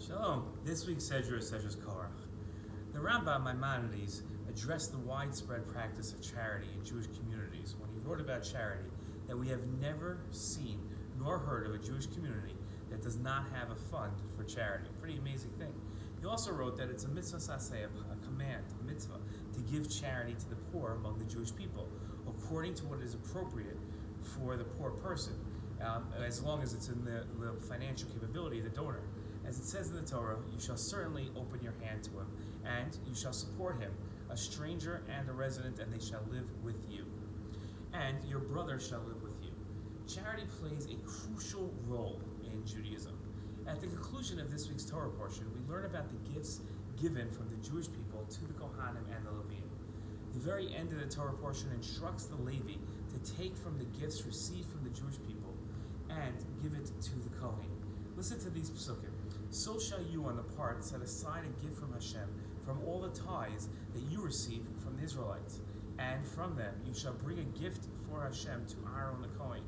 Shalom. This week's Sedra is Sedra Korach. The Rambam Maimonides addressed the widespread practice of charity in Jewish communities when he wrote about charity that we have never seen nor heard of a Jewish community that does not have a fund for charity. A pretty amazing thing. He also wrote that it's a mitzvah saseh, a command, a mitzvah, to give charity to the poor among the Jewish people, according to what is appropriate for the poor person, as long as it's in the financial capability of the donor. As it says in the Torah, you shall certainly open your hand to him, and you shall support him, a stranger and a resident, and they shall live with you. And your brother shall live with you. Charity plays a crucial role in Judaism. At the conclusion of this week's Torah portion, we learn about the gifts given from the Jewish people to the Cohanim and the Levim. The very end of the Torah portion instructs the Levi to take from the gifts received from the Jewish people and give it to the Cohen. Listen to these psukim. So shall you on the part set aside a gift from Hashem from all the tithes that you receive from the Israelites, and from them you shall bring a gift for Hashem to Aaron the Cohen.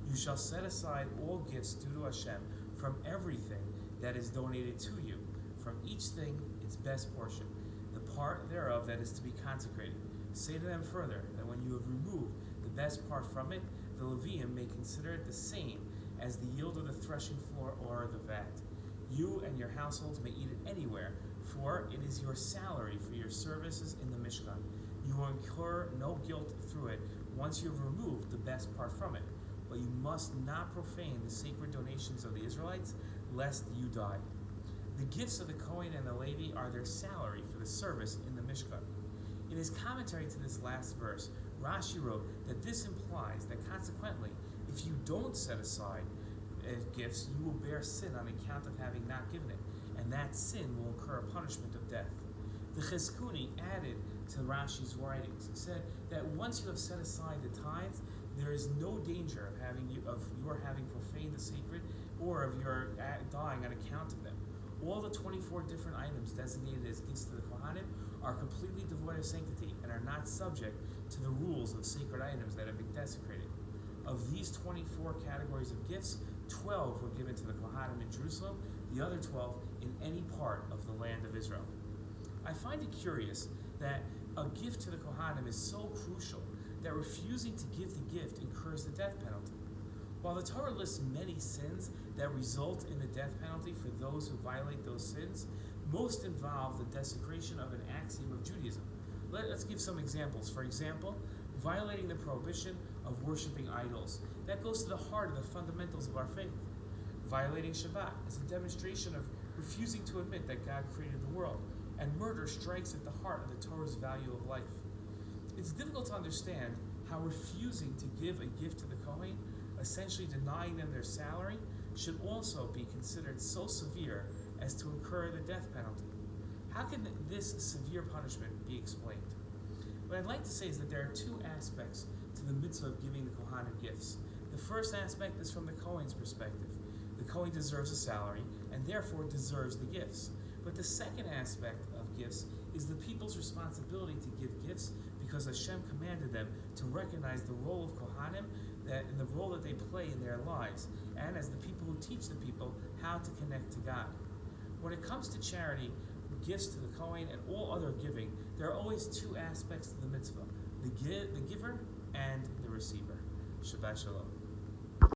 You shall set aside all gifts due to Hashem from everything that is donated to you, from each thing its best portion, the part thereof that is to be consecrated. Say to them further that when you have removed the best part from it, the Levium may consider it the same as the yield of the threshing floor or the vat. You and your households may eat it anywhere, for it is your salary for your services in the Mishkan. You will incur no guilt through it once you have removed the best part from it. But you must not profane the sacred donations of the Israelites, lest you die. The gifts of the Cohen and the Levi are their salary for the service in the Mishkan. In his commentary to this last verse, Rashi wrote that this implies that consequently, if you don't set aside gifts, you will bear sin on account of having not given it, and that sin will incur a punishment of death. The Chizkuni added to Rashi's writings. He said that once you have set aside the tithes, there is no danger of your having profaned the sacred or of your dying on account of them. All the 24 different items designated as gifts to the Cohanim are completely devoid of sanctity and are not subject to the rules of sacred items that have been desecrated. Of these 24 categories of gifts, 12 were given to the Cohanim in Jerusalem, the other 12 in any part of the land of Israel. I find it curious that a gift to the Cohanim is so crucial that refusing to give the gift incurs the death penalty. While the Torah lists many sins that result in the death penalty for those who violate those sins, most involve the desecration of an axiom of Judaism. Let's give some examples. For example, violating the prohibition of worshiping idols. That goes to the heart of the fundamentals of our faith. Violating Shabbat is a demonstration of refusing to admit that God created the world, and murder strikes at the heart of the Torah's value of life. It's difficult to understand how refusing to give a gift to the Cohen, essentially denying them their salary, should also be considered so severe as to incur the death penalty. How can this severe punishment be explained? What I'd like to say is that there are two aspects to the mitzvah of giving the Kohanim gifts. The first aspect is from the Cohen's perspective. The Cohen deserves a salary and therefore deserves the gifts. But the second aspect of gifts is the people's responsibility to give gifts because Hashem commanded them to recognize the role of Cohanim and the role that they play in their lives, and as the people who teach the people how to connect to God. When it comes to charity, gifts to the Cohen and all other giving, there are always two aspects to the mitzvah, the giver and the receiver. Shabbat Shalom.